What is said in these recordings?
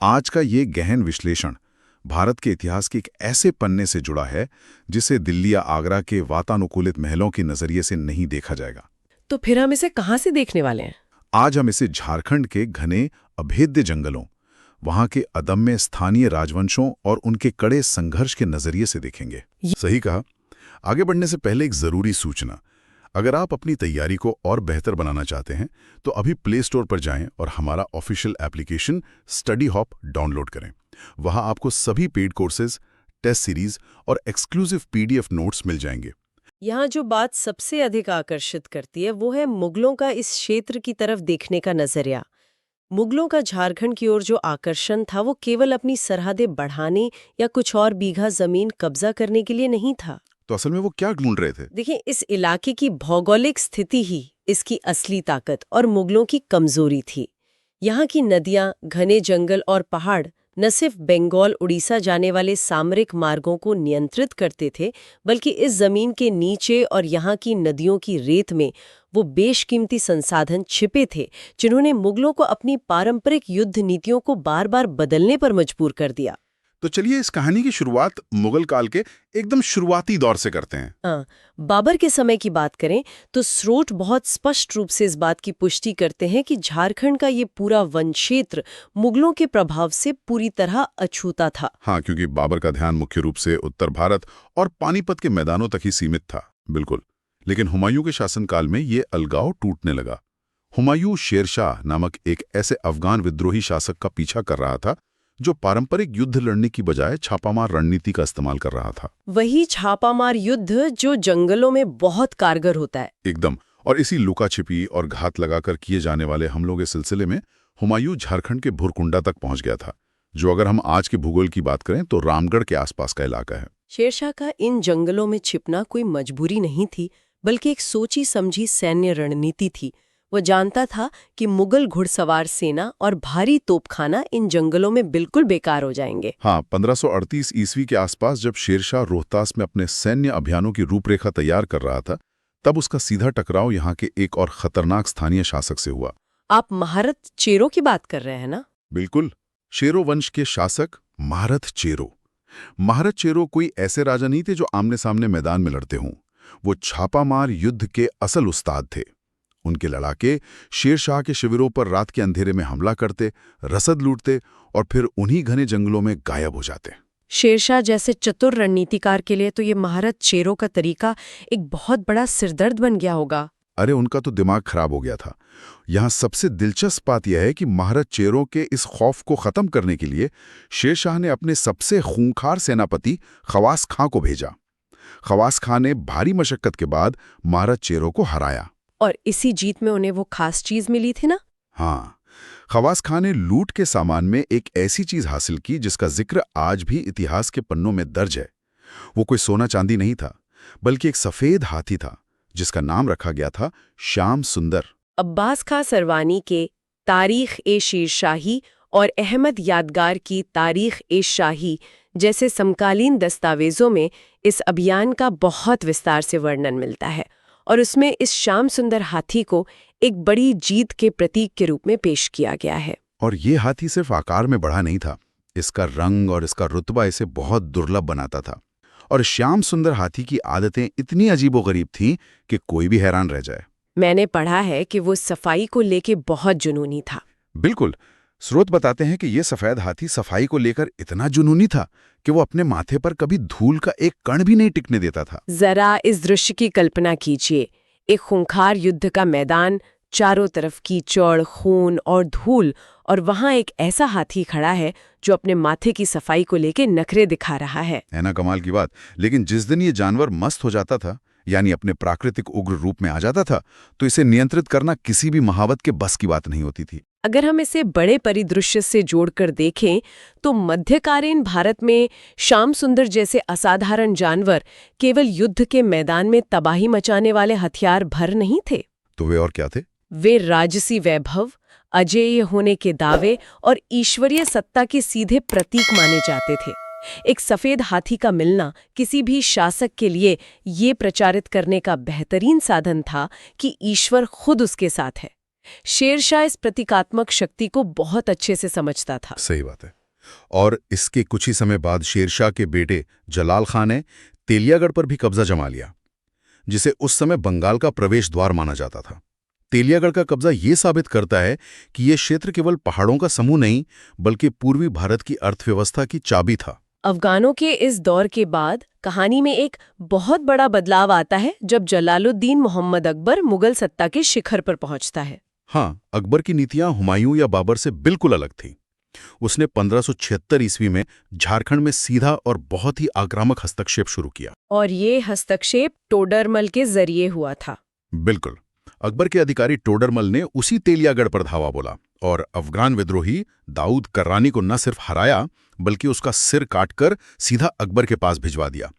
आज का ये गहन विश्लेषण भारत के इतिहास के एक ऐसे पन्ने से जुड़ा है जिसे दिल्ली या आगरा के वातानुकूलित महलों के नजरिए से नहीं देखा जाएगा। तो फिर हम इसे कहाँ से देखने वाले हैं? आज हम इसे झारखंड के घने अभेद्य जंगलों, वहां के अदम्य स्थानीय राजवंशों और उनके कड़े संघर्ष के नजरिए से देखेंगे। सही कहा। आगे बढ़ने से पहले एक जरूरी सूचना, अगर आप अपनी तैयारी को और बेहतर बनाना चाहते हैं तो अभी प्ले स्टोर पर जाएं और हमारा official application study hop download करें। वहां आपको सभी पेड कोर्सेज, टेस्ट सीरीज और एक्सक्लूसिव पीडीएफ नोट्स मिल जाएंगे। यहाँ जो बात सबसे अधिक आकर्षित करती है वो है मुगलों का इस क्षेत्र की तरफ देखने का नजरिया। मुगलों का झारखंड की ओर जो आकर्षण था वो केवल अपनी सरहदें बढ़ाने या कुछ और बीघा जमीन कब्जा करने के लिए नहीं था। तो असल में वो क्या ढूंढ रहे थे? देखिए, इस इलाके की भौगोलिक स्थिति ही इसकी असली ताकत और मुगलों की कमजोरी थी। यहाँ की नदियां, घने जंगल और पहाड़ न सिर्फ बंगाल उड़ीसा जाने वाले सामरिक मार्गों को नियंत्रित करते थे, बल्कि इस जमीन के नीचे और यहाँ की नदियों की रेत में वो बेशकीमती संसाधन छिपे थे जिन्होंने मुगलों को अपनी पारंपरिक युद्ध नीतियों को बार बार बदलने पर मजबूर कर दिया। तो चलिए इस कहानी की शुरुआत मुगल काल के एकदम शुरुआती दौर से करते हैं। हाँ, बाबर के समय की बात करें तो स्रोत बहुत स्पष्ट रूप से इस बात की पुष्टि करते हैं कि झारखंड का ये पूरा वन क्षेत्र मुगलों के प्रभाव से पूरी तरह अछूता था। हाँ, क्योंकि बाबर का ध्यान मुख्य रूप से उत्तर भारत और पानीपत के मैदानों तक ही सीमित था। बिल्कुल। लेकिन हुमायूं के शासनकाल में ये अलगाव टूटने लगा। हुमायूं शेरशाह नामक एक ऐसे अफगान विद्रोही शासक का पीछा कर रहा था जो पारंपरिक युद्ध लड़ने की बजाय छापामार रणनीति का इस्तेमाल कर रहा था। वही छापामार युद्ध जो जंगलों में बहुत कारगर होता है। एकदम। और इसी लुका छिपी और घात लगाकर किए जाने वाले हमलों के सिलसिले में हुमायूं झारखंड के भुरकुंडा तक पहुंच गया था, जो अगर हम आज के भूगोल की बात करें तो रामगढ़ के आसपास का इलाका है। शेरशाह का इन जंगलों में छिपना कोई मजबूरी नहीं थी, बल्कि एक सोची समझी सैन्य रणनीति थी। वो जानता था कि मुगल घुड़सवार सेना और भारी तोपखाना इन जंगलों में बिल्कुल बेकार हो जाएंगे। हाँ, 1538 ईस्वी के आसपास जब शेरशाह रोहतास में अपने सैन्य अभियानों की रूपरेखा तैयार कर रहा था, तब उसका सीधा टकराव यहाँ के एक और खतरनाक स्थानीय शासक से हुआ। आप महारथ चेरो की बात कर रहे हैं ना? बिल्कुल। शेरो वंश के शासक महारथ चेरो। महारथ चेरो कोई ऐसे राजा नहीं थे जो आमने सामने मैदान में लड़ते हों। वो छापामार युद्ध के असल उस्ताद थे। उनके लड़ाके शेरशाह के शिविरों पर रात के अंधेरे में हमला करते, रसद लूटते और फिर उन्हीं घने जंगलों में गायब हो जाते। शेरशाह जैसे चतुर रणनीतिकार के लिए तो ये महारथ चेरो का तरीका एक बहुत बड़ा सिरदर्द बन गया होगा। अरे, उनका तो दिमाग खराब हो गया था। यहाँ सबसे दिलचस्प बात यह है कि महारथ चेरो के इस खौफ को खत्म करने के लिए शेरशाह ने अपने सबसे खूंखार सेनापति खवास खां को भेजा। खवास खां ने भारी मशक्कत के बाद महारथ चेरो को हराया। और इसी जीत में उन्हें वो खास चीज मिली थी ना? हाँ, खवास खां ने लूट के सामान में एक ऐसी चीज हासिल की जिसका जिक्र आज भी इतिहास के पन्नों में दर्ज है। वो कोई सोना चांदी नहीं था, बल्कि एक सफेद हाथी था जिसका नाम रखा गया था श्याम सुंदर। अब्बास खां सरवानी के तारीख ए शेरशाही और अहमद यादगार की तारीख ए शाही जैसे समकालीन दस्तावेजों में इस अभियान का बहुत विस्तार से वर्णन मिलता है, और उसमें इस श्याम सुंदर हाथी को एक बड़ी जीत के प्रतीक के रूप में पेश किया गया है। और ये हाथी सिर्फ आकार में बड़ा नहीं था, इसका रंग और इसका रुतबा इसे बहुत दुर्लभ बनाता था। और श्याम सुंदर हाथी की आदतें इतनी अजीबोगरीब थीं कि कोई भी हैरान रह जाए। मैंने पढ़ा है कि वो सफाई को लेके बहुत जुनूनी था। बिल्कुल। स्रोत बताते हैं कि ये सफेद हाथी सफाई को लेकर इतना जुनूनी था कि वो अपने माथे पर कभी धूल का एक कण भी नहीं टिकने देता था। जरा इस दृश्य की कल्पना कीजिए, एक खूंखार युद्ध का मैदान, चारों तरफ कीचड़, खून और धूल, और वहां एक ऐसा हाथी खड़ा है जो अपने माथे की सफाई को लेके नखरे दिखा रहा है ना कमाल की बात। लेकिन जिस दिन ये जानवर मस्त हो जाता था, यानी अपने प्राकृतिक उग्र रूप में आ जाता था, तो इसे नियंत्रित करना किसी भी महावत के बस की बात नहीं होती थी। अगर हम इसे बड़े परिदृश्य से जोड़कर देखें तो मध्यकालीन भारत में श्याम सुंदर जैसे असाधारण जानवर केवल युद्ध के मैदान में तबाही मचाने वाले हथियार भर नहीं थे। तो वे और क्या थे? वे राजसी वैभव, अजेय होने के दावे और ईश्वरीय सत्ता के सीधे प्रतीक माने जाते थे। एक सफेद हाथी का मिलना किसी भी शासक के लिए ये प्रचारित करने का बेहतरीन साधन था कि ईश्वर खुद उसके साथ है। शेरशाह इस प्रतीकात्मक शक्ति को बहुत अच्छे से समझता था। सही बात है। और इसके कुछ ही समय बाद शेरशाह के बेटे जलाल खान ने तेलियागढ़ पर भी कब्जा जमा लिया, जिसे उस समय बंगाल का प्रवेश द्वार माना जाता था। तेलियागढ़ का कब्जा ये साबित करता है कि यह क्षेत्र केवल पहाड़ों का समूह नहीं, बल्कि पूर्वी भारत की अर्थव्यवस्था की चाबी था। अफगानों के इस दौर के बाद कहानी में एक बहुत बड़ा बदलाव आता है जब जलालुद्दीन मोहम्मद अकबर मुगल सत्ता के शिखर पर पहुंचता है। हाँ, अकबर की नीतियां हुमायूं या बाबर से बिल्कुल अलग थीं। उसने 1576 ईस्वी में झारखंड में सीधा और बहुत ही आक्रामक हस्तक्षेप शुरू किया। और ये हस्तक्षेप टोडरमल के जरिए हुआ था। बिल्कुल। अकबर के अधिकारी टोडरमल ने उसी तेलियागढ़ पर धावा बोला और अफगान विद्रोही दाऊद कर्रानी को न सिर्फ हराया, बल्कि उसका सिर काटकर सीधा अकबर के पास भिजवा दिया।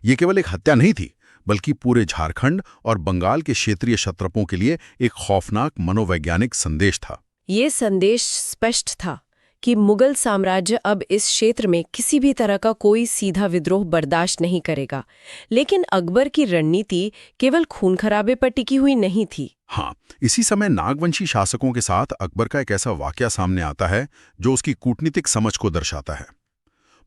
ये केवल एक हत्या नहीं थी, बल्कि पूरे झारखंड और बंगाल के क्षेत्रीय क्षत्रपों के लिए एक खौफनाक मनोवैज्ञानिक संदेश था। ये संदेश स्पष्ट था कि मुगल साम्राज्य अब इस क्षेत्र में किसी भी तरह का कोई सीधा विद्रोह बर्दाश्त नहीं करेगा। लेकिन अकबर की रणनीति केवल खून खराबे पर टिकी हुई नहीं थी। हाँ, इसी समय नागवंशी शासकों के साथ अकबर का एक ऐसा वाकया सामने आता है जो उसकी कूटनीतिक समझ को दर्शाता है।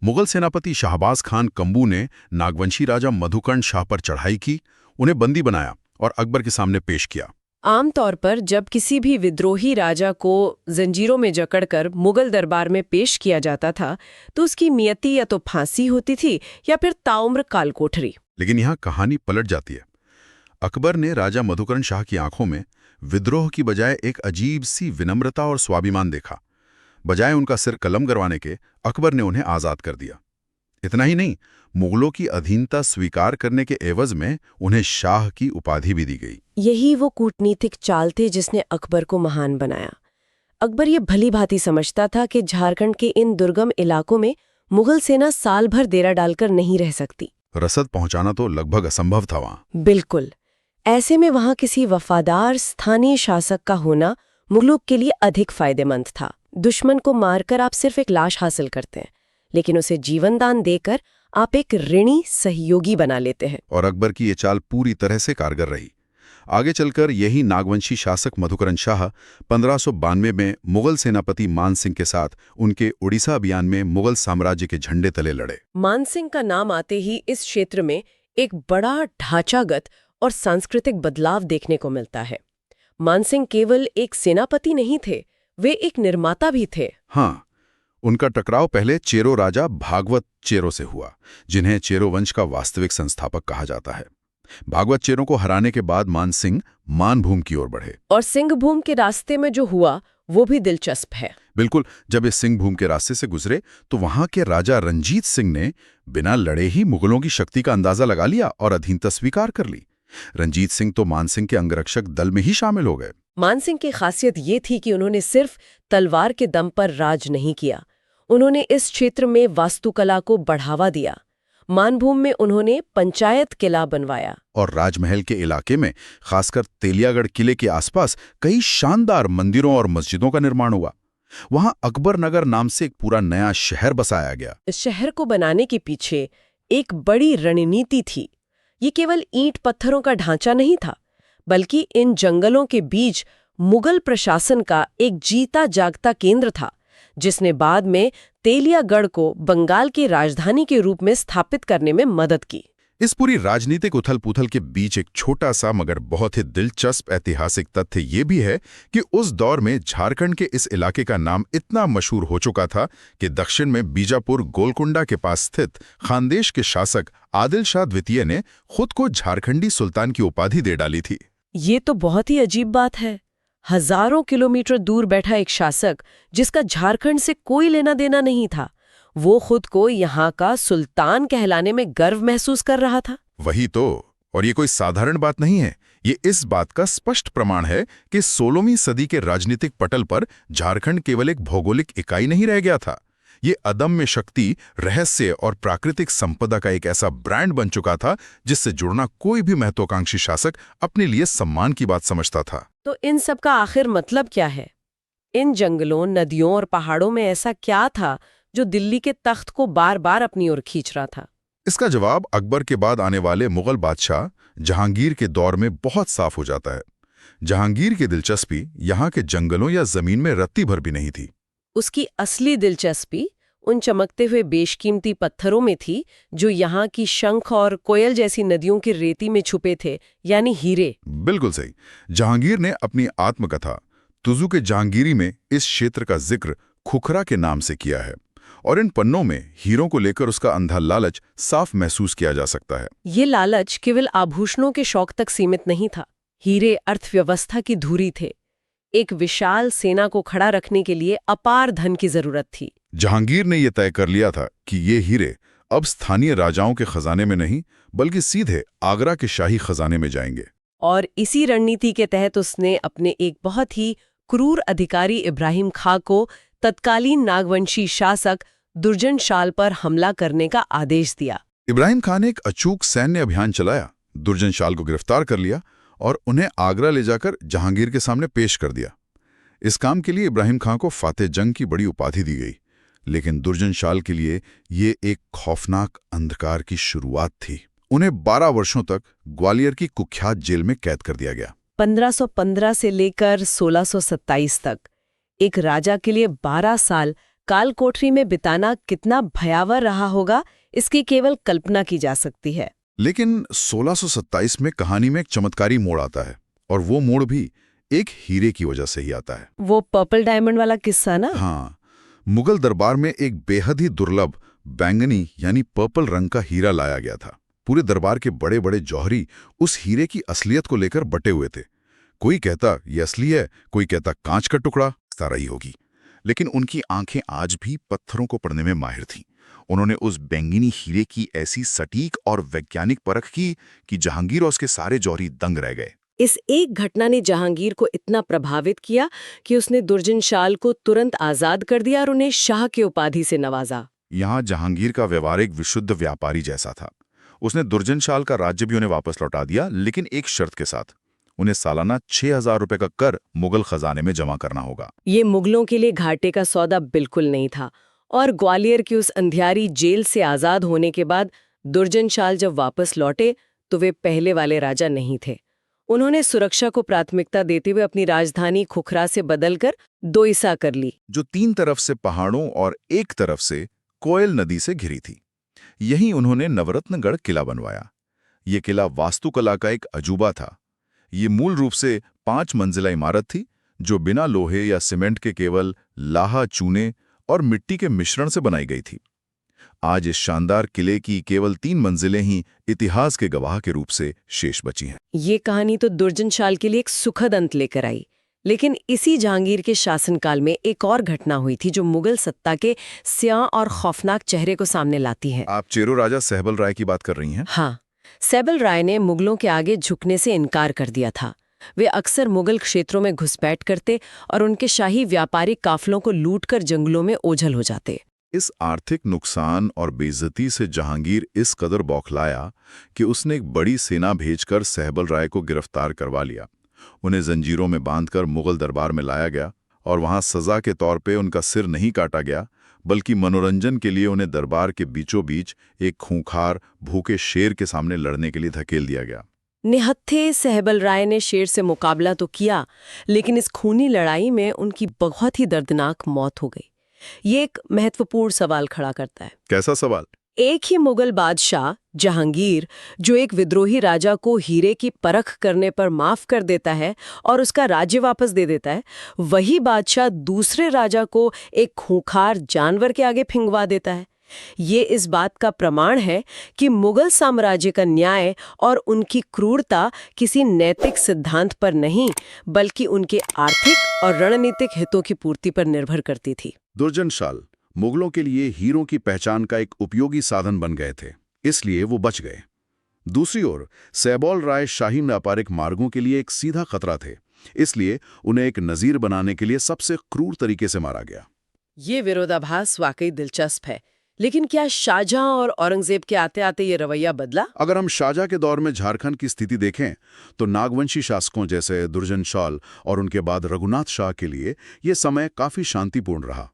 मुगल सेनापति शाहबाज खान कंबू ने नागवंशी राजा मधुकर्ण शाह पर चढ़ाई की, उन्हें बंदी बनाया और अकबर के सामने पेश किया। आमतौर पर जब किसी भी विद्रोही राजा को जंजीरों में जकड़कर मुगल दरबार में पेश किया जाता था, तो उसकी नियति या तो फांसी होती थी या फिर ताउम्र कालकोठरी। लेकिन यहाँ कहानी पलट जाती है। अकबर ने राजा मधुकर्ण शाह की आंखों में विद्रोह की बजाय एक अजीब सी विनम्रता और स्वाभिमान देखा। बजाय उनका सिर कलम करवाने के, अकबर ने उन्हें आज़ाद कर दिया। इतना ही नहीं, मुगलों की अधीनता स्वीकार करने के एवज में उन्हें शाह की उपाधि भी दी गई। यही वो कूटनीतिक चाल थे जिसने अकबर को महान बनाया। अकबर ये भली भांति समझता था कि झारखंड के इन दुर्गम इलाकों में मुगल सेना साल भर डेरा डालकर नहीं रह सकती। रसद पहुंचाना तो लगभग असंभव था वहां। बिल्कुल। ऐसे में वहां किसी वफादार स्थानीय शासक का होना मुगलों के लिए अधिक फायदेमंद था। दुश्मन को मारकर आप सिर्फ एक लाश हासिल करते हैं, लेकिन उसे जीवनदान देकर आप एक ऋणी सहयोगी बना लेते हैं। और अकबर की ये चाल पूरी तरह से कारगर रही। आगे चलकर यही नागवंशी शासक मधुकरण शाह 1592 में मुगल सेनापति मान सिंह के साथ उनके उड़ीसा अभियान में मुगल साम्राज्य के झंडे तले लड़े। मान सिंह का नाम आते ही इस क्षेत्र में एक बड़ा ढांचागत और सांस्कृतिक बदलाव देखने को मिलता है। मान सिंह केवल एक सेनापति नहीं थे, वे एक निर्माता भी थे। हाँ, उनका टकराव पहले चेरो राजा भागवत चेरो से हुआ, जिन्हें चेरो वंश का वास्तविक संस्थापक कहा जाता है। भागवत चेरो को हराने के बाद मान सिंह मानभूम की ओर बढ़े। और सिंहभूम के रास्ते में जो हुआ वो भी दिलचस्प है। बिल्कुल, जब इस सिंहभूम के रास्ते से गुजरे तो वहां के राजा रंजीत सिंह ने बिना लड़े ही मुगलों की शक्ति का अंदाजा लगा लिया और अधीनता स्वीकार कर ली। रंजीत सिंह तो मान सिंह के अंगरक्षक दल में ही शामिल हो गए। मान सिंह की खासियत ये थी कि उन्होंने सिर्फ तलवार के दम पर राज नहीं किया, उन्होंने इस क्षेत्र में वास्तुकला को बढ़ावा दिया। मानभूम में उन्होंने पंचायत किला बनवाया और राजमहल के इलाके में, खासकर तेलियागढ़ किले के आसपास, कई शानदार मंदिरों और मस्जिदों का निर्माण हुआ। वहां अकबर नगर नाम से एक पूरा नया शहर बसाया गया। इस शहर को बनाने के पीछे एक बड़ी रणनीति थी। ये केवल ईंट पत्थरों का ढांचा नहीं था, बल्कि इन जंगलों के बीच मुगल प्रशासन का एक जीता जागता केंद्र था, जिसने बाद में तेलियागढ़ को बंगाल की राजधानी के रूप में स्थापित करने में मदद की। इस पूरी राजनीतिक उथल-पुथल के बीच एक छोटा सा मगर बहुत ही दिलचस्प ऐतिहासिक तथ्य ये भी है कि उस दौर में झारखंड के इस इलाके का नाम इतना मशहूर हो चुका था कि दक्षिण में बीजापुर गोलकुंडा के पास स्थित खानदेश के शासक आदिल शाह द्वितीय ने खुद को झारखंडी सुल्तान की उपाधि दे डाली थी। ये तो बहुत ही अजीब बात है। हजारों किलोमीटर दूर बैठा एक शासक, जिसका झारखंड से कोई लेना देना नहीं था, वो खुद को यहाँ का सुल्तान कहलाने में गर्व महसूस कर रहा था। वही तो। और ये कोई साधारण बात नहीं है। ये इस बात का स्पष्ट प्रमाण है कि 16वीं सदी के राजनीतिक पटल पर झारखंड केवल एक भौगोलिक इकाई नहीं रह गया था। ये अदम्य शक्ति, रहस्य और प्राकृतिक संपदा का एक ऐसा ब्रांड बन चुका था जिससे जुड़ना कोई भी महत्वाकांक्षी शासक अपने लिए सम्मान की बात समझता था। तो इन सब का आखिर मतलब क्या है? इन जंगलों, नदियों और पहाड़ों में ऐसा क्या था जो दिल्ली के तख्त को बार बार अपनी ओर खींच रहा था? इसका जवाब अकबर के बाद आने वाले मुगल बादशाह जहांगीर के दौर में बहुत साफ हो जाता है। जहांगीर की दिलचस्पी यहाँ के जंगलों या जमीन में रत्ती भर भी नहीं थी। उसकी असली दिलचस्पी उन चमकते हुए बेशकीमती पत्थरों में थी जो यहाँ की शंख और कोयल जैसी नदियों की रेती में छुपे थे, यानी हीरे। बिल्कुल सही। जहांगीर ने अपनी आत्मकथा तुजु के जहांगीरी में इस क्षेत्र का जिक्र खुखरा के नाम से किया है, और इन पन्नों में हीरों को लेकर उसका अंधा लालच साफ महसूस किया जा सकता है। ये लालच केवल आभूषणों के शौक तक सीमित नहीं था। हीरे अर्थव्यवस्था की धुरी थे। एक विशाल सेना को खड़ा रखने के लिए अपार धन की जरूरत थी। जहांगीर ने यह तय कर लिया था कि ये हीरे अब स्थानीय राजाओं के खजाने में नहीं, बल्कि सीधे आगरा के शाही खजाने में जाएंगे। और इसी रणनीति के तहत उसने अपने एक बहुत ही क्रूर अधिकारी इब्राहिम खां को तत्कालीन नागवंशी शासक दुर्जनशाल पर हमला करने का आदेश दिया। इब्राहिम खान ने एक अचूक सैन्य अभियान चलाया, दुर्जनशाल को गिरफ्तार कर लिया और उन्हें आगरा ले जाकर जहांगीर के सामने पेश कर दिया। इस काम के लिए इब्राहिम खां को फातेह जंग की बड़ी उपाधि दी गई, लेकिन दुर्जनशाल के लिए ये एक खौफनाक अंधकार की शुरुआत थी। उन्हें 12 वर्षों तक ग्वालियर की कुख्यात जेल में कैद कर दिया गया। 1515 से लेकर 1627 तक एक राजा के लिए 12 साल काल कोठरी में बिताना कितना भयावह रहा होगा, इसकी केवल कल्पना की जा सकती है। लेकिन 1627 में कहानी में एक चमत्कारी मोड़ आता है, और वो मोड़ भी एक हीरे की वजह से ही आता है। वो पर्पल डायमंड वाला किस्सा ना? हाँ, मुगल दरबार में एक बेहद ही दुर्लभ बैंगनी यानी पर्पल रंग का हीरा लाया गया था। पूरे दरबार के बड़े बड़े जौहरी उस हीरे की असलियत को लेकर बटे हुए थे। कोई कहता ये असली है, कोई कहता कांच का टुकड़ा सारा ही होगी, लेकिन उनकी आंखें आज भी पत्थरों को पढ़ने में माहिर थीं। उन्होंने उस बैंगनी हीरे की ऐसी सटीक और वैज्ञानिक परख की कि जहांगीर और उसके सारे जौहरी दंग रह गए। इस एक घटना ने जहांगीर को इतना प्रभावित किया कि उसने दुर्जनशाल को तुरंत आजाद कर दिया और उन्हें शाह की उपाधि से नवाजा। यहाँ जहांगीर का व्यवहार एक विशुद्ध व्यापारी जैसा था। उसने दुर्जनशाल का राज्य भी उन्हें वापस लौटा दिया, लेकिन एक शर्त के साथ। उन्हें सालाना 6000 रुपए का कर मुगल खजाने में जमा करना होगा। ये मुगलों के लिए घाटे का सौदा बिल्कुल नहीं था, और ग्वालियर की उस अंधियारी जेल से आजाद होने के बाद दुर्जनशाल जब वापस लौटे तो वे पहले वाले राजा नहीं थे। उन्होंने सुरक्षा को प्राथमिकता देते हुए अपनी राजधानी खुखरा से बदलकर दोईसा कर ली, जो 3 तरफ से पहाड़ों और एक तरफ से कोयल नदी से घिरी थी। यहीं उन्होंने नवरत्नगढ़ किला बनवाया। ये किला वास्तुकला का एक अजूबा था। ये मूल रूप से 5 मंजिला इमारत थी, जो बिना लोहे या सीमेंट के केवल लाहा, चूने और मिट्टी के मिश्रण से बनाई गई थी। आज इस शानदार किले की केवल 3 मंजिलें ही इतिहास के गवाह के रूप से शेष बची हैं। ये कहानी तो दुर्जनशाल के लिए एक सुखद अंत लेकर आई, लेकिन इसी जहांगीर के शासनकाल में एक और घटना हुई थी जो मुगल सत्ता के स्याह और खौफनाक चेहरे को सामने लाती है। आप चेरो राजा सहबल राय की बात कर रही हैं? हाँ, सहबल राय ने मुगलों के आगे झुकने से इनकार कर दिया था। वे अक्सर मुगल क्षेत्रों में घुसपैठ करते और उनके शाही व्यापारिक काफिलों को लूटकर जंगलों में ओझल हो जाते। इस आर्थिक नुकसान और बेइज्जती से जहांगीर इस कदर बौखलाया कि उसने एक बड़ी सेना भेजकर सहबल राय को गिरफ्तार करवा लिया। उन्हें जंजीरों में बांधकर मुगल दरबार में लाया गया और वहां सजा के तौर पे उनका सिर नहीं काटा गया, बल्कि मनोरंजन के लिए उन्हें दरबार के बीचों बीच एक खूंखार भूखे शेर के सामने लड़ने के लिए धकेल दिया गया। निहत्थे सहबल राय ने शेर से मुकाबला तो किया, लेकिन इस खूनी लड़ाई में उनकी बहुत ही दर्दनाक मौत हो गई। ये एक महत्वपूर्ण सवाल खड़ा करता है। कैसा सवाल? एक ही मुगल बादशाह जहांगीर, जो एक विद्रोही राजा को हीरे की परख करने पर माफ कर देता है और उसका राज्य वापस दे देता है, वही बादशाह दूसरे राजा को एक खूंखार जानवर के आगे फिंगवा देता है। ये इस बात का प्रमाण है कि मुगल साम्राज्य का न्याय और उनकी क्रूरता किसी नैतिक सिद्धांत पर नहीं, बल्कि उनके आर्थिक और रणनीतिक हितों की पूर्ति पर निर्भर करती थी। दुर्जनशाल मुगलों के लिए हीरों की पहचान का एक उपयोगी साधन बन गए थे, इसलिए वो बच गए। दूसरी ओर सहबल राय शाही व्यापारिक मार्गों के लिए एक सीधा खतरा थे, इसलिए उन्हें एक नजीर बनाने के लिए सबसे क्रूर तरीके से मारा गया। ये विरोधाभास वाकई दिलचस्प है, लेकिन क्या शाहजहां और औरंगजेब के आते आते ये रवैया बदला? अगर हम शाहजहां के दौर में झारखंड की स्थिति देखें तो नागवंशी शासकों जैसे दुर्जनशाल और उनके बाद रघुनाथ शाह के लिए यह समय काफी शांतिपूर्ण रहा।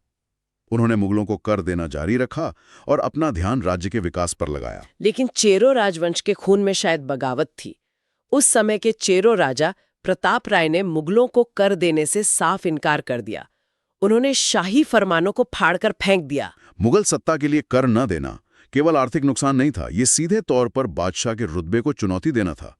उन्होंने मुगलों को कर देना जारी रखा और अपना ध्यान राज्य के विकास पर लगाया। लेकिन चेरो राजवंश के खून में शायद बगावत थी। उस समय के चेरो राजा प्रताप राय ने मुगलों को कर देने से साफ इनकार कर दिया। उन्होंने शाही फरमानों को फाड़कर फेंक दिया। मुगल सत्ता के लिए कर न देना केवल आर्थिक नुकसान नहीं था, ये सीधे तौर पर बादशाह के रुतबे को चुनौती देना था।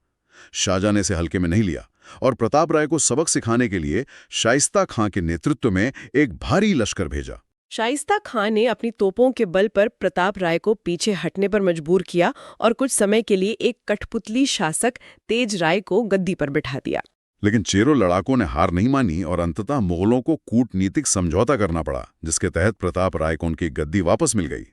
शाहजहां ने इसे हल्के में नहीं लिया और प्रताप राय को सबक सिखाने के लिए शाइस्ता खां के नेतृत्व में एक भारी लश्कर भेजा। शाइस्ता खां ने अपनी तोपों के बल पर प्रताप राय को पीछे हटने पर मजबूर किया और कुछ समय के लिए एक कठपुतली शासक तेज राय को गद्दी पर बिठा दिया। लेकिन चेरो लड़ाकों ने हार नहीं मानी और अंततः मुगलों को कूटनीतिक समझौता करना पड़ा, जिसके तहत प्रताप राय को उनकी गद्दी वापस मिल गई।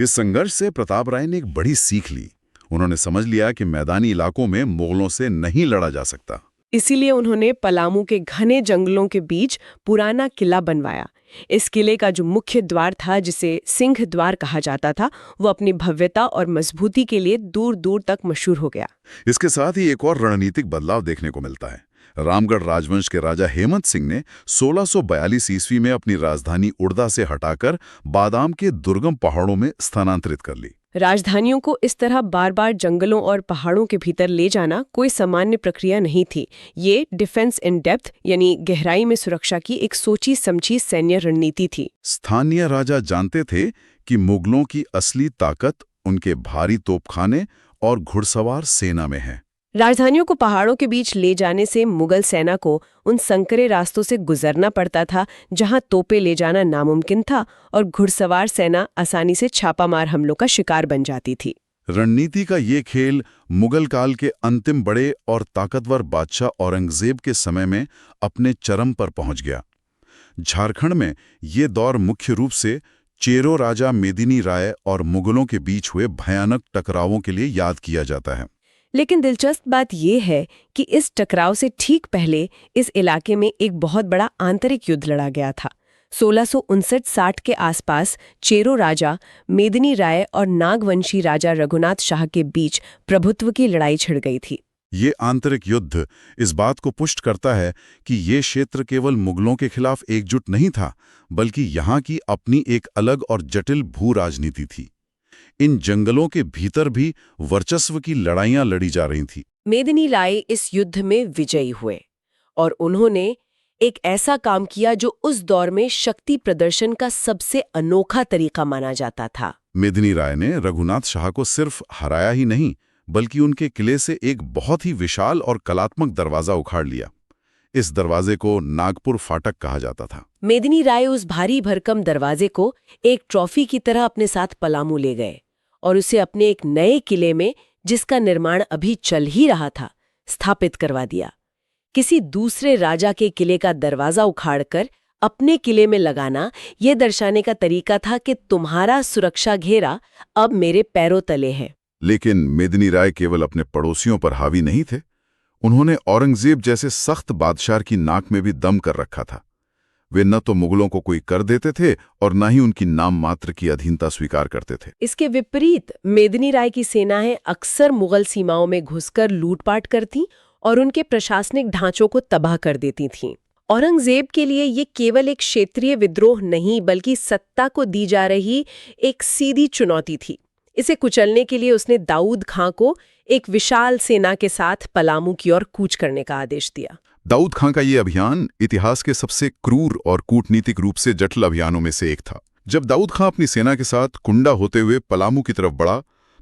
इस संघर्ष से प्रताप राय ने एक बड़ी सीख ली। उन्होंने समझ लिया कि मैदानी इलाकों में मुगलों से नहीं लड़ा जा सकता। इसीलिए उन्होंने पलामू के घने जंगलों के बीच पुराना किला बनवाया। इस किले का जो मुख्य द्वार था, जिसे सिंह द्वार कहा जाता था, वो अपनी भव्यता और मजबूती के लिए दूर दूर तक मशहूर हो गया। इसके साथ ही एक और रणनीतिक बदलाव देखने को मिलता है। रामगढ़ राजवंश के राजा हेमंत सिंह ने 1642 ईस्वी में अपनी राजधानी उड़दा से हटाकर बादाम के दुर्गम पहाड़ों में स्थानांतरित कर ली। राजधानियों को इस तरह बार बार जंगलों और पहाड़ों के भीतर ले जाना कोई सामान्य प्रक्रिया नहीं थी। ये डिफेंस इन डेप्थ यानी गहराई में सुरक्षा की एक सोची समझी सैन्य रणनीति थी। स्थानीय राजा जानते थे कि मुगलों की असली ताकत उनके भारी तोपखाने और घुड़सवार सेना में है। राजधानियों को पहाड़ों के बीच ले जाने से मुगल सेना को उन संकरे रास्तों से गुजरना पड़ता था जहां तोपें ले जाना नामुमकिन था और घुड़सवार सेना आसानी से छापामार हमलों का शिकार बन जाती थी। रणनीति का ये खेल मुगल काल के अंतिम बड़े और ताकतवर बादशाह औरंगजेब के समय में अपने चरम पर पहुंच गया। झारखंड में ये दौर मुख्य रूप से चेरो राजा मेदिनी राय और मुगलों के बीच हुए भयानक टकरावों के लिए याद किया जाता है। लेकिन दिलचस्प बात यह है कि इस टकराव से ठीक पहले इस इलाके में एक बहुत बड़ा आंतरिक युद्ध लड़ा गया था। 1659-60 के आसपास चेरो राजा मेदिनी राय और नागवंशी राजा रघुनाथ शाह के बीच प्रभुत्व की लड़ाई छिड़ गई थी। ये आंतरिक युद्ध इस बात को पुष्ट करता है कि ये क्षेत्र केवल मुगलों के खिलाफ एकजुट नहीं था, बल्कि यहाँ की अपनी एक अलग और जटिल भू राजनीति थी। इन जंगलों के भीतर भी वर्चस्व की लड़ाइयां लड़ी जा रही थी। मेदिनी राय इस युद्ध में विजयी हुए और उन्होंने एक ऐसा काम किया जो उस दौर में शक्ति प्रदर्शन का सबसे अनोखा तरीका माना जाता था। मेदिनी राय ने रघुनाथ शाह को सिर्फ हराया ही नहीं, बल्कि उनके किले से एक बहुत ही विशाल और कलात्मक दरवाजा उखाड़ लिया। इस दरवाजे को नागपुर फाटक कहा जाता था। मेदिनी राय उस भारी भरकम दरवाजे को एक ट्रॉफी की तरह अपने साथ पलामू ले गए और उसे अपने एक नए किले में, जिसका निर्माण अभी चल ही रहा था, स्थापित करवा दिया। किसी दूसरे राजा के किले का दरवाजा उखाड़कर अपने किले में लगाना यह दर्शाने का तरीका था कि तुम्हारा सुरक्षा घेरा अब मेरे पैरों तले है। लेकिन मेदिनी राय केवल अपने पड़ोसियों पर हावी नहीं थे। उन्होंने औरंगजेब जैसे सख्त बादशाह की नाक में भी दम कर रखा था। वे न तो मुगलों को कोई कर देते थे और न ही उनकी नाम मात्र की अधीनता स्वीकार करते थे। इसके विपरीत मेदिनी राय की सेनाएं अक्सर मुगल सीमाओं में घुसकर लूटपाट करती और उनके प्रशासनिक ढांचों को तबाह कर देती थीं। औरंगजेब के लिए ये केवल एक क्षेत्रीय विद्रोह नहीं, बल्कि सत्ता को दी जा रही एक सीधी चुनौती थी। इसे कुचलने के लिए उसने दाऊद खां को एक विशाल सेना के साथ पलामू की ओर कूच करने का आदेश दिया। दाऊद खां का ये अभियान इतिहास के सबसे क्रूर और कूटनीतिक रूप से जटिल अभियानों में से एक था। जब दाऊद खां अपनी सेना के साथ कुंडा होते हुए पलामू की तरफ बढ़ा,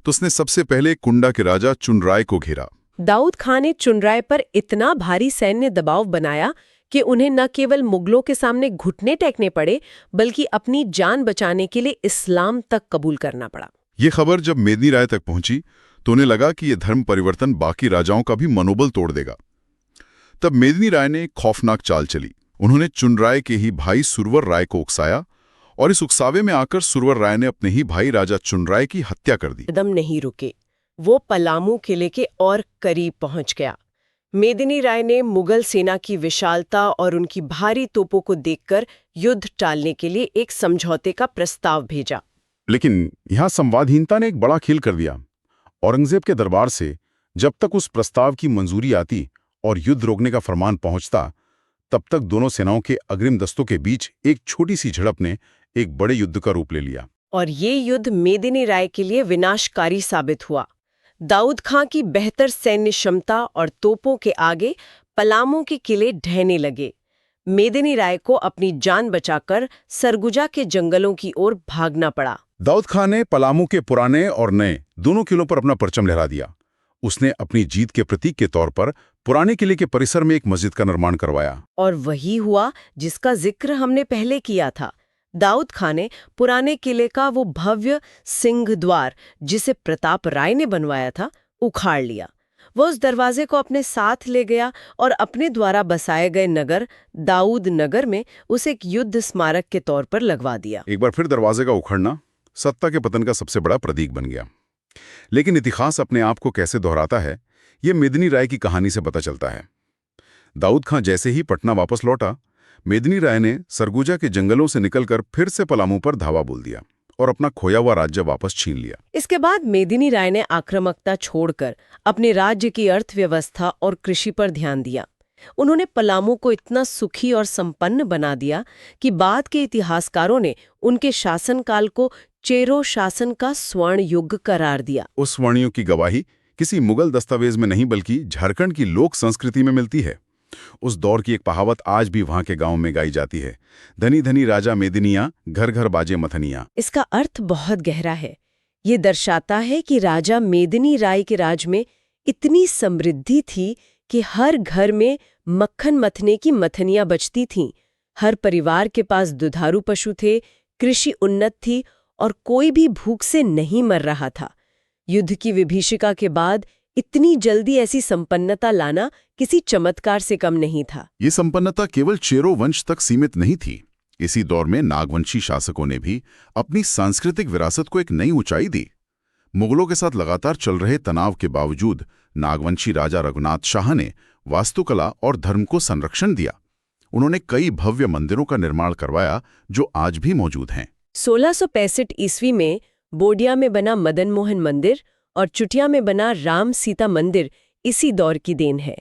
तो उसने सबसे पहले कुंडा के राजा चुनराय को घेरा। दाऊद खां ने चुनराय पर इतना भारी सैन्य दबाव बनाया कि उन्हें न केवल मुगलों के सामने घुटने टेकने पड़े, बल्कि अपनी जान बचाने के लिए इस्लाम तक कबूल करना पड़ा। ये खबर जब मेदिनी राय तक पहुंची तो उन्हें लगा कि यह धर्म परिवर्तन बाकी राजाओं का भी मनोबल तोड़ देगा। तब मेदिनी राय ने एक खौफनाक चाल चली। उन्होंने चुनराय के ही भाई सुरवर राय को उकसाया और इस उकसावे में आकर सुरवर राय ने अपने ही भाई राजा चुनराय की हत्या कर दी। कदम नहीं रुके, वो पलामू किले के और करीब पहुंच गया। मेदिनी राय ने मुगल सेना की विशालता और उनकी भारी तोपों को देखकर युद्ध टालने के लिए एक समझौते का प्रस्ताव भेजा। लेकिन यहां संवादहीनता ने एक बड़ा खेल कर दिया। औरंगजेब के दरबार से जब तक उस प्रस्ताव की मंजूरी आती और युद्ध रोकने का फरमान पहुंचता, तब तक दोनों सेनाओं के अग्रिम दस्तों के बीच एक छोटी सी झड़प ने एक बड़े युद्ध का रूप ले लिया। और ये युद्ध मेदिनी राय के लिए विनाशकारी साबित हुआ। दाऊद खां की बेहतर सैन्य क्षमता और तोपों के आगे पलामू के किले ढहने लगे। मेदिनी राय को अपनी जान बचाकर सरगुजा के जंगलों की ओर भागना पड़ा। दाऊद खान ने पलामू के पुराने और नए दोनों किलों पर अपना परचम लहरा दिया। उसने अपनी जीत के प्रतीक के तौर पर पुराने किले के परिसर में एक मस्जिद का निर्माण करवाया। और वही हुआ जिसका जिक्र हमने पहले किया था। दाऊद खान ने पुराने किले का वो भव्य सिंह द्वार, जिसे प्रताप राय ने बनवाया था, उखाड़ लिया। वो उस दरवाजे को अपने साथ ले गया और अपने द्वारा बसाए गए नगर दाऊद नगर में उसे एक युद्ध स्मारक के तौर पर लगवा दिया। एक बार फिर दरवाजे का उखड़ना सत्ता के पतन का सबसे बड़ा प्रतीक बन गया। लेकिन इतिहास अपने आप को कैसे दोहराता है, ये मेदिनी राय की कहानी से पता चलता है। दाऊद खान जैसे ही पटना वापस लौटा, मेदिनी राय ने सरगुजा के जंगलों से निकलकर फिर से पलामू पर धावा बोल दिया और अपना खोया हुआ राज्य वापस छीन लिया। इसके बाद मेदिनी राय ने आक्रामकता छोड़कर अपने राज्य की अर्थव्यवस्था और कृषि पर ध्यान दिया। उन्होंने पलामू को इतना सुखी और संपन्न बना दिया कि बाद के इतिहासकारों ने उनके शासनकाल को चेरो शासन का स्वर्ण युग करार दिया। उस स्वर्ण युग की गवाही किसी मुगल दस्तावेज में नहीं बल्कि झारखंड की लोक संस्कृति में मिलती है। उस दौर की एक कहावत आज भी वहां के गांव में गाई जाती है, धनी धनी राजा मेदिनिया, घर घर बाजे मथनिया। इसका अर्थ बहुत गहरा है। ये दर्शाता है कि राजा मेदिनी राय के राज में इतनी समृद्धि थी कि हर घर में मक्खन मथने की मथनियां बचती थीं। हर परिवार के पास दुधारू पशु थे, कृषि उन्नत थी और कोई भी भूख से नहीं मर रहा था। युद्ध की विभीषिका के बाद इतनी जल्दी ऐसी संपन्नता लाना किसी चमत्कार से कम नहीं था। ये संपन्नता केवल चेरो वंश तक सीमित नहीं थी। इसी दौर में नागवंशी शासकों ने भी अपनी सांस्कृतिक विरासत को एक नई ऊंचाई दी। मुगलों के साथ लगातार चल रहे तनाव के बावजूद नागवंशी राजा रघुनाथ शाह ने वास्तुकला और धर्म को संरक्षण दिया। उन्होंने कई भव्य मंदिरों का निर्माण करवाया जो आज भी मौजूद हैं। 1665 ईस्वी में बोडिया में बना मदन मोहन मंदिर और चुटिया में बना राम सीता मंदिर इसी दौर की देन है।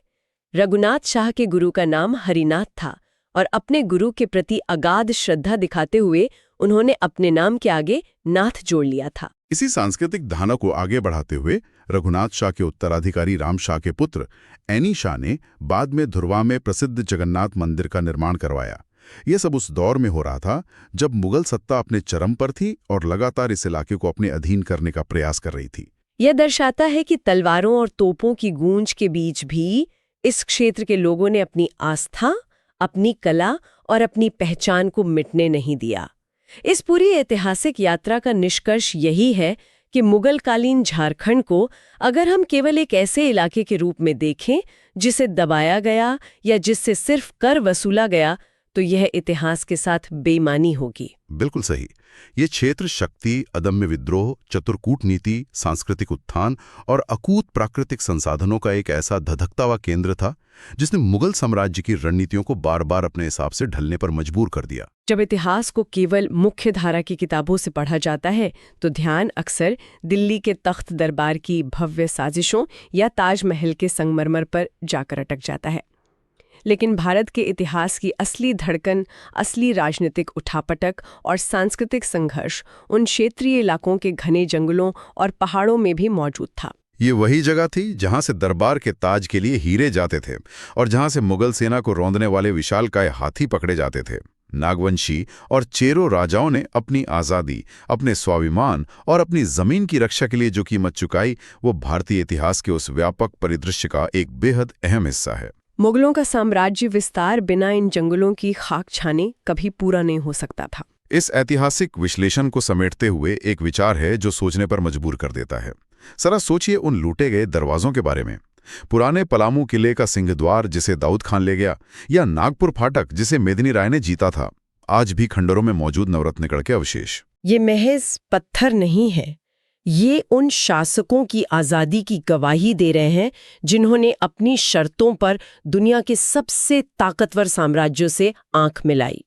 रघुनाथ शाह के गुरु का नाम हरिनाथ था और अपने गुरु के प्रति अगाध श्रद्धा दिखाते हुए उन्होंने अपने नाम के आगे नाथ जोड़ लिया था। इसी सांस्कृतिक धारणा को आगे बढ़ाते हुए रघुनाथ शाह के उत्तराधिकारी राम शाह के पुत्र ऐनी शाह ने बाद में धुरवा में प्रसिद्ध जगन्नाथ मंदिर का निर्माण करवाया। ये सब उस दौर में हो रहा था जब मुगल सत्ता अपने चरम पर थी और लगातार इस इलाके को अपने अधीन करने का प्रयास कर रही थी। यह दर्शाता है कि तलवारों और तोपों की गूंज के बीच भी इस क्षेत्र के लोगों ने अपनी आस्था, अपनी कला और अपनी पहचान को मिटने नहीं दिया। इस पूरी ऐतिहासिक यात्रा का निष्कर्ष यही है कि मुगलकालीन झारखंड को अगर हम केवल एक ऐसे इलाके के रूप में देखें जिसे दबाया गया या जिससे सिर्फ कर वसूला गया, तो यह इतिहास के साथ बेईमानी होगी। बिल्कुल सही। ये क्षेत्र शक्ति, अदम्य विद्रोह, चतुर कूटनीति, सांस्कृतिक उत्थान और अकूत प्राकृतिक संसाधनों का एक ऐसा धधकता हुआ केंद्र था जिसने मुगल साम्राज्य की रणनीतियों को बार बार अपने हिसाब से ढलने पर मजबूर कर दिया। जब इतिहास को केवल मुख्य धारा की किताबों से पढ़ा जाता है तो ध्यान अक्सर दिल्ली के तख्त दरबार की भव्य साजिशों या ताजमहल के संगमरमर पर जाकर अटक जाता है। लेकिन भारत के इतिहास की असली धड़कन, असली राजनीतिक उठापटक और सांस्कृतिक संघर्ष उन क्षेत्रीय इलाकों के घने जंगलों और पहाड़ों में भी मौजूद था। ये वही जगह थी जहां से दरबार के ताज के लिए हीरे जाते थे और जहां से मुगल सेना को रौंदने वाले विशालकाय हाथी पकड़े जाते थे। नागवंशी और चेरो राजाओं ने अपनी आज़ादी, अपने स्वाभिमान और अपनी जमीन की रक्षा के लिए जो कीमत चुकाई, वो भारतीय इतिहास के उस व्यापक परिदृश्य का एक बेहद अहम हिस्सा है। मुगलों का साम्राज्य विस्तार बिना इन जंगलों की खाक छाने कभी पूरा नहीं हो सकता था। इस ऐतिहासिक विश्लेषण को समेटते हुए एक विचार है जो सोचने पर मजबूर कर देता है। जरा सोचिए उन लूटे गए दरवाजों के बारे में। पुराने पलामू किले का सिंहद्वार जिसे दाऊद खान ले गया, या नागपुर फाटक जिसे मेदिनी राय ने जीता था, आज भी खंडरों में मौजूद नवरत्नगढ़ के अवशेष। ये महज पत्थर नहीं है, ये उन शासकों की आज़ादी की गवाही दे रहे हैं जिन्होंने अपनी शर्तों पर दुनिया के सबसे ताकतवर साम्राज्यों से आंख मिलाई।